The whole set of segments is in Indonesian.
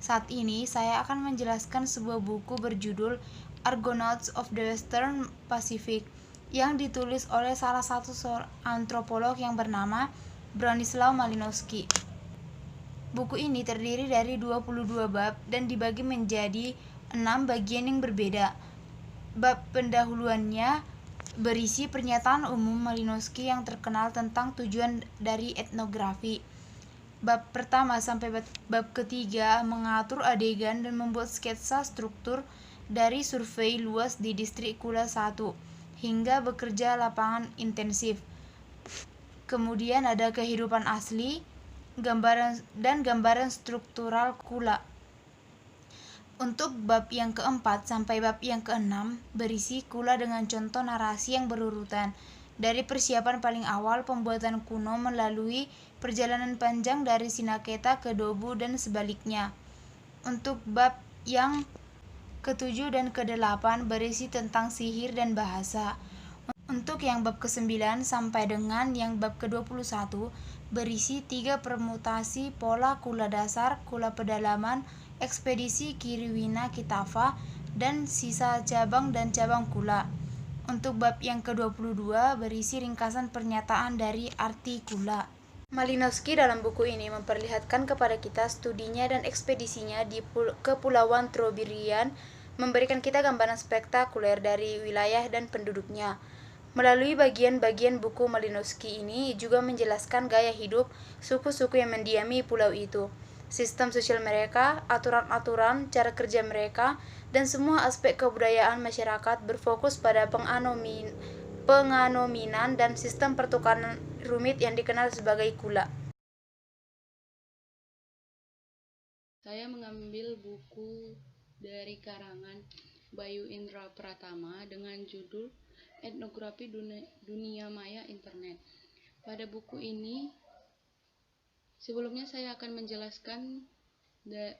Saat ini saya akan menjelaskan sebuah buku berjudul Argonauts of the Western Pacific yang ditulis oleh salah satu antropolog yang bernama Bronislaw Malinowski. Buku ini terdiri dari 22 bab dan dibagi menjadi 6 bagian yang berbeda. Bab pendahuluannya berisi pernyataan umum Malinowski yang terkenal tentang tujuan dari etnografi. Bab pertama sampai bab ketiga mengatur adegan dan membuat sketsa struktur dari survei luas di distrik Kula 1 hingga bekerja lapangan intensif. Kemudian ada kehidupan asli, gambaran struktural Kula. Untuk bab yang keempat sampai bab yang keenam berisi Kula dengan contoh narasi yang berurutan, dari persiapan paling awal pembuatan kuno melalui perjalanan panjang dari Sinaketa ke Dobu dan sebaliknya. Untuk bab yang ketujuh dan kedelapan berisi tentang sihir dan bahasa. Untuk yang bab ke-9 sampai dengan yang bab ke-21 berisi 3 permutasi pola Kula dasar, Kula pedalaman, ekspedisi Kiriwina Kitava, dan sisa cabang dan cabang Kula. Untuk bab yang ke-22 berisi ringkasan pernyataan dari arti Kula. Malinowski dalam buku ini memperlihatkan kepada kita studinya dan ekspedisinya di Kepulauan Trobriand, memberikan kita gambaran spektakuler dari wilayah dan penduduknya. Melalui bagian-bagian buku Malinowski ini juga menjelaskan gaya hidup suku-suku yang mendiami pulau itu, sistem sosial mereka, aturan-aturan, cara kerja mereka, dan semua aspek kebudayaan masyarakat berfokus pada penganominan dan sistem pertukaran rumit yang dikenal sebagai Kula. Saya mengambil buku dari karangan Bayu Indra Pratama dengan judul Etnografi Dunia Maya Internet. Pada buku ini, sebelumnya saya akan menjelaskan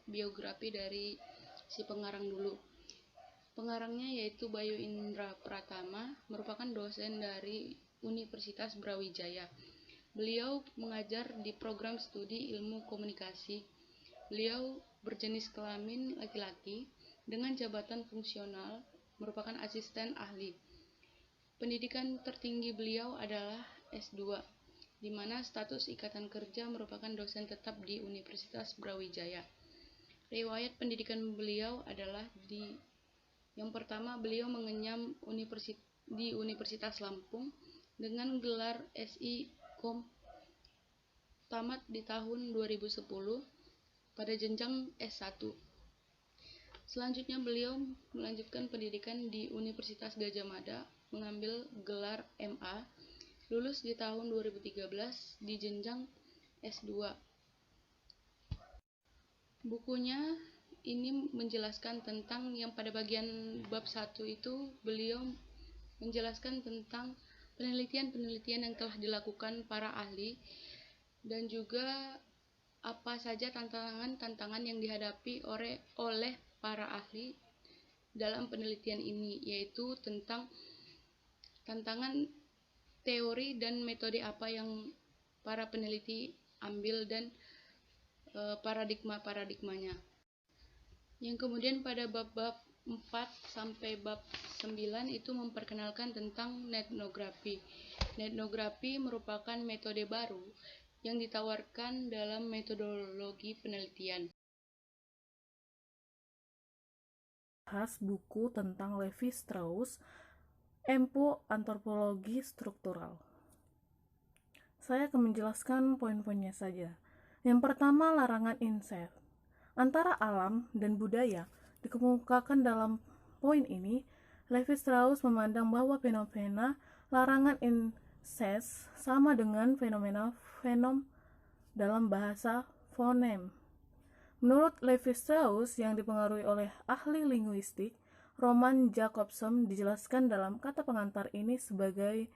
biografi dari si pengarang dulu. Pengarangnya yaitu Bayu Indra Pratama, merupakan dosen dari Universitas Brawijaya. Beliau mengajar di program studi ilmu komunikasi. Beliau berjenis kelamin laki-laki dengan jabatan fungsional, merupakan asisten ahli. Pendidikan tertinggi beliau adalah S2, di mana status ikatan kerja merupakan dosen tetap di Universitas Brawijaya. Riwayat pendidikan beliau adalah yang pertama, beliau mengenyam di Universitas Lampung dengan gelar SI Kom, tamat di tahun 2010 pada jenjang S1. Selanjutnya beliau melanjutkan pendidikan di Universitas Gadjah Mada, mengambil gelar MA, lulus di tahun 2013 di jenjang S2. Bukunya ini menjelaskan tentang yang pada bagian bab 1 itu beliau menjelaskan tentang penelitian-penelitian yang telah dilakukan para ahli dan juga apa saja tantangan-tantangan yang dihadapi oleh para ahli dalam penelitian ini, yaitu tentang tantangan teori dan metode apa yang para peneliti ambil dan paradigma-paradigmanya. Yang kemudian pada bab-bab 4 sampai bab 9 itu memperkenalkan tentang etnografi. Etnografi merupakan metode baru yang ditawarkan dalam metodologi penelitian. Bahas buku tentang Levi Strauss, Empo Antropologi Struktural. Saya akan menjelaskan poin-poinnya saja. Yang pertama, larangan incest. Antara alam dan budaya dikemukakan dalam poin ini. Levi Strauss memandang bahwa fenomena larangan incest sama dengan fenomena dalam bahasa fonem. Menurut Levi Strauss yang dipengaruhi oleh ahli linguistik Roman Jakobson, dijelaskan dalam kata pengantar ini sebagai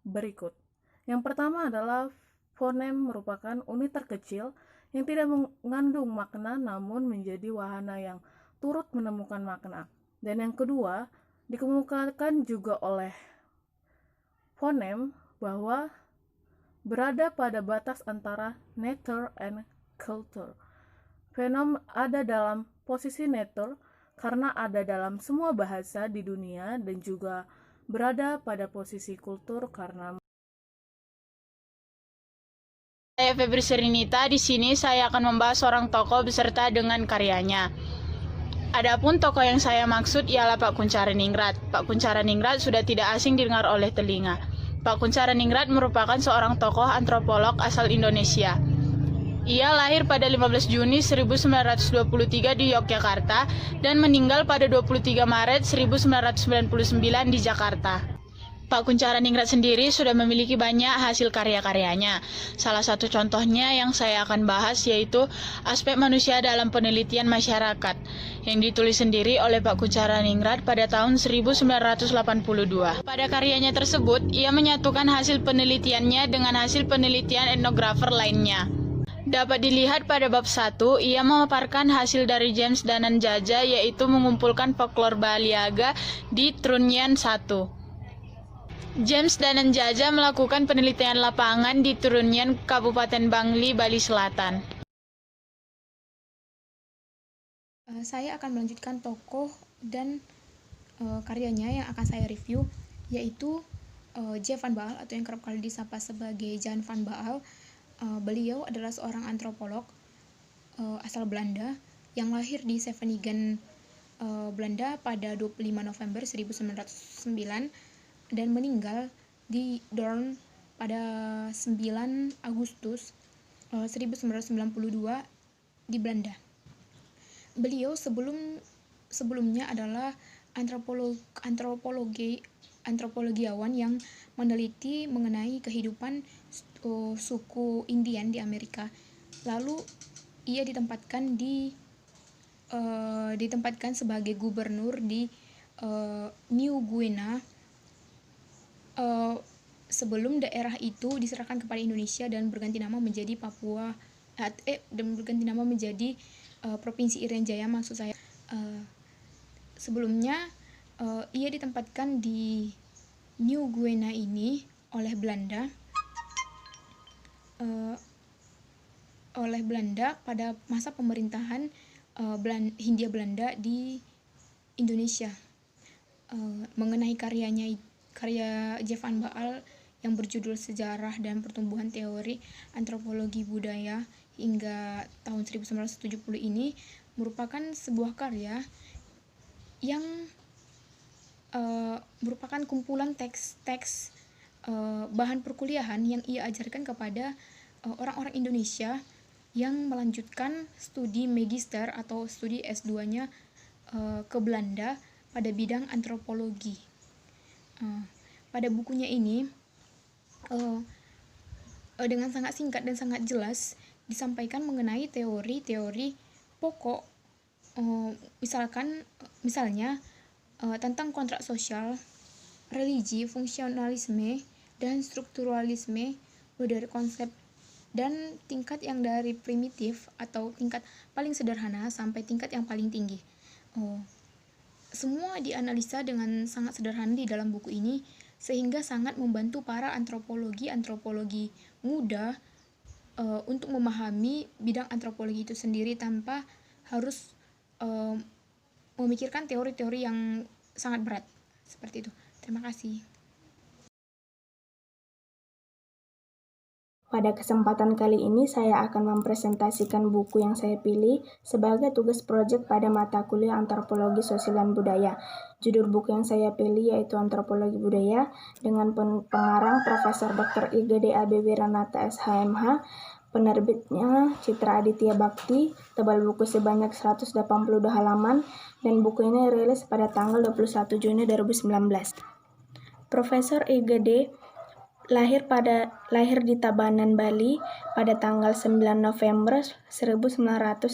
berikut. Yang pertama adalah fonem merupakan unit terkecil yang tidak mengandung makna namun menjadi wahana yang turut menemukan makna. Dan yang kedua, dikemukakan juga oleh fonem bahwa berada pada batas antara nature and culture. Venom ada dalam posisi netral karena ada dalam semua bahasa di dunia dan juga berada pada posisi kultur karena Saya Febri Serinita. Di sini saya akan membahas seorang tokoh beserta dengan karyanya. Adapun tokoh yang saya maksud ialah Pak Kunchareningrat. Pak Kunchareningrat sudah tidak asing didengar oleh telinga. Pak Kunchareningrat merupakan seorang tokoh antropolog asal Indonesia. Ia lahir pada 15 Juni 1923 di Yogyakarta dan meninggal pada 23 Maret 1999 di Jakarta. Pak Kunchareningrat sendiri sudah memiliki banyak hasil karya-karyanya. Salah satu contohnya yang saya akan bahas yaitu Aspek Manusia dalam Penelitian Masyarakat yang ditulis sendiri oleh Pak Kunchareningrat pada tahun 1982. Pada karyanya tersebut, ia menyatukan hasil penelitiannya dengan hasil penelitian etnografer lainnya. Dapat dilihat pada bab 1, ia memaparkan hasil dari James Dananjaja yaitu mengumpulkan folklor Baliaga di Trunyan 1. James Dananjaja melakukan penelitian lapangan di Trunyan, Kabupaten Bangli, Bali Selatan. Saya akan melanjutkan tokoh dan karyanya yang akan saya review, yaitu J. Van Baal atau yang kerap kali disapa sebagai Jan van Baal. Beliau adalah seorang antropolog asal Belanda yang lahir di Scheveningen, Belanda pada 25 November 1909 dan meninggal di Doorn pada 9 Agustus 1992 di Belanda. Beliau sebelumnya adalah antropologiawan yang meneliti mengenai kehidupan suku Indian di Amerika. Lalu ia ditempatkan sebagai gubernur di New Guinea sebelum daerah itu diserahkan kepada Indonesia dan berganti nama menjadi Provinsi Irian Jaya maksud saya. Sebelumnya ia ditempatkan di New Guinea ini oleh Belanda pada masa pemerintahan Hindia Belanda di Indonesia. Mengenai karya J. Van Baal yang berjudul Sejarah dan Pertumbuhan Teori Antropologi Budaya hingga tahun 1970 ini merupakan sebuah karya yang merupakan kumpulan teks-teks bahan perkuliahan yang ia ajarkan kepada orang-orang Indonesia yang melanjutkan studi magister atau studi S2-nya ke Belanda pada bidang antropologi. Pada bukunya ini dengan sangat singkat dan sangat jelas disampaikan mengenai teori-teori pokok, misalnya tentang kontrak sosial, religi, fungsionalisme, dan strukturalisme, dari konsep dan tingkat yang dari primitif atau tingkat paling sederhana sampai tingkat yang paling tinggi. Semua dianalisa dengan sangat sederhana di dalam buku ini sehingga sangat membantu para antropologi muda untuk memahami bidang antropologi itu sendiri tanpa harus memikirkan teori-teori yang sangat berat seperti itu. Terima kasih. Pada kesempatan kali ini saya akan mempresentasikan buku yang saya pilih sebagai tugas proyek pada mata kuliah Antropologi Sosial dan Budaya. Judul buku yang saya pilih yaitu Antropologi Budaya dengan pengarang Profesor Dr. IGD AB Wiranata SHMH, penerbitnya Citra Aditya Bakti, tebal buku sebanyak 182 halaman, dan buku ini rilis pada tanggal 21 Juni 2019. Profesor IGD lahir di Tabanan, Bali pada tanggal 9 November 1962.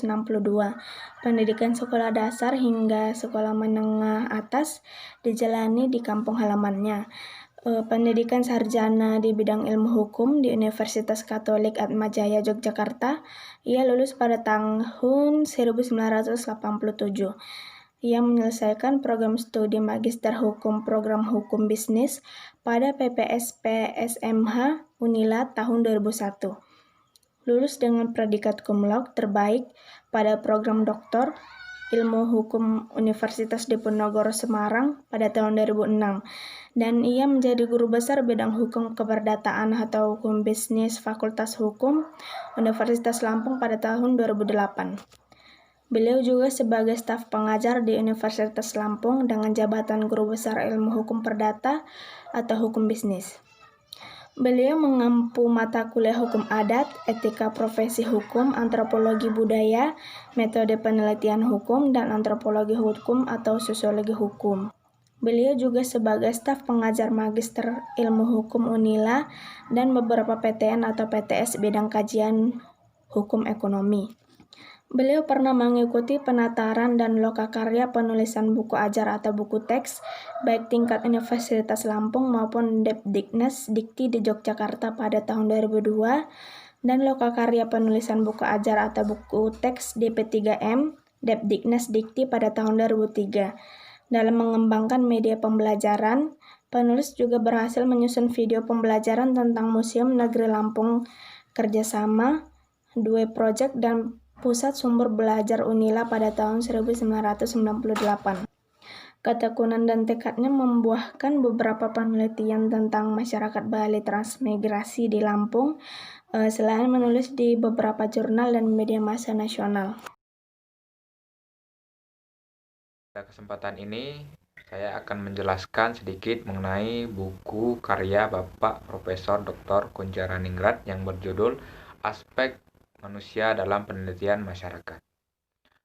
Pendidikan sekolah dasar hingga sekolah menengah atas dijalani di kampung halamannya. Pendidikan sarjana di bidang ilmu hukum di Universitas Katolik Atmajaya Yogyakarta. Ia lulus pada tahun 1987. Ia menyelesaikan program studi Magister Hukum Program Hukum Bisnis pada PPSP SMH Unila tahun 2001. lulus dengan predikat cum laude terbaik pada program Doktor Ilmu Hukum Universitas Diponegoro Semarang pada tahun 2006, dan ia menjadi guru besar bidang hukum keperdataan atau hukum bisnis Fakultas Hukum Universitas Lampung pada tahun 2008. Beliau juga sebagai staf pengajar di Universitas Lampung dengan jabatan Guru Besar Ilmu Hukum Perdata atau Hukum Bisnis. Beliau mengempu mata kuliah hukum adat, etika profesi hukum, antropologi budaya, metode penelitian hukum, dan antropologi hukum atau sosiologi hukum. Beliau juga sebagai staf pengajar Magister Ilmu Hukum Unila dan beberapa PTN atau PTS bidang kajian hukum ekonomi. Beliau pernah mengikuti penataran dan lokakarya penulisan buku ajar atau buku teks, baik tingkat Universitas Lampung maupun Depdiknas Dikti di Yogyakarta pada tahun 2002, dan lokakarya penulisan buku ajar atau buku teks DP3M, Depdiknas Dikti pada tahun 2003. Dalam mengembangkan media pembelajaran, penulis juga berhasil menyusun video pembelajaran tentang Museum Negeri Lampung Kerjasama, Due Project, dan Pusat Sumber Belajar Unila pada tahun 1998. Ketekunan dan tekadnya membuahkan beberapa penelitian tentang masyarakat Bali transmigrasi di Lampung, selain menulis di beberapa jurnal dan media massa nasional. Pada kesempatan ini, saya akan menjelaskan sedikit mengenai buku karya Bapak Profesor Dr. Kuncharaningrat yang berjudul Aspek Manusia dalam Penelitian Masyarakat.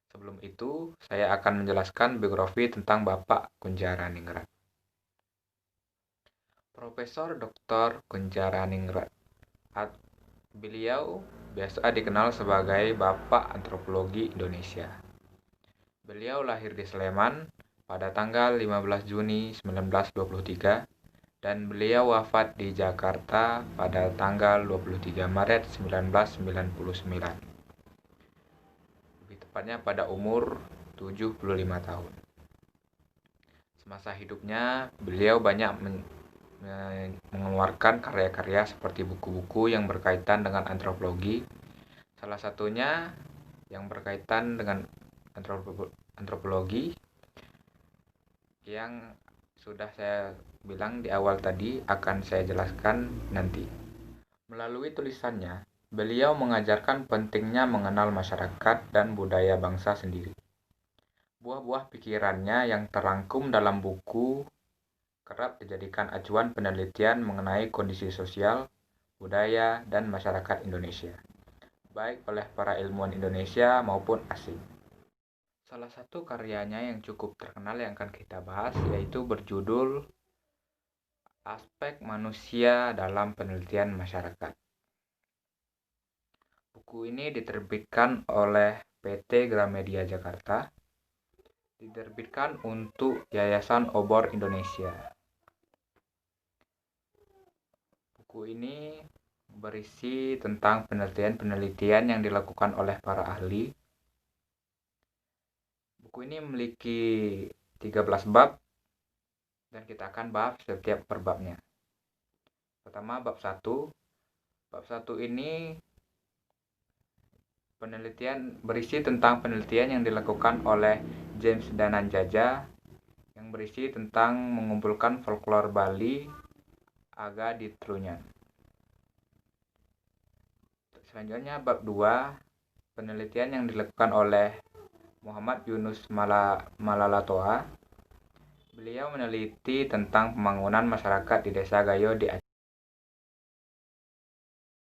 Sebelum itu, saya akan menjelaskan biografi tentang Bapak Kuncharaningrat. Profesor Dr. Kuncharaningrat. Beliau biasa dikenal sebagai Bapak Antropologi Indonesia. Beliau lahir di Sleman pada tanggal 15 Juni 1923 dan beliau wafat di Jakarta pada tanggal 23 Maret 1999. Lebih tepatnya pada umur 75 tahun. Semasa hidupnya, beliau banyak mengeluarkan karya-karya seperti buku-buku yang berkaitan dengan antropologi. Salah satunya yang berkaitan dengan antropologi yang sudah saya bilang di awal tadi akan saya jelaskan nanti. Melalui tulisannya, beliau mengajarkan pentingnya mengenal masyarakat dan budaya bangsa sendiri. Buah-buah pikirannya yang terangkum dalam buku kerap dijadikan acuan penelitian mengenai kondisi sosial, budaya, dan masyarakat Indonesia, baik oleh para ilmuwan Indonesia maupun asing. Salah satu karyanya yang cukup terkenal yang akan kita bahas yaitu berjudul Aspek Manusia dalam Penelitian Masyarakat. Buku ini diterbitkan oleh PT Gramedia Jakarta, diterbitkan untuk Yayasan Obor Indonesia. Buku ini berisi tentang penelitian-penelitian yang dilakukan oleh para ahli. Buku ini memiliki 13 bab dan kita akan bahas setiap per babnya. Pertama, bab 1. Bab 1 ini berisi tentang penelitian yang dilakukan oleh James Dananjaja yang berisi tentang mengumpulkan folklore Bali Aga di Trunyan. Selanjutnya bab 2, penelitian yang dilakukan oleh Muhammad Yunus Malalatoa. Beliau meneliti tentang pembangunan masyarakat di Desa Gayo di Aceh.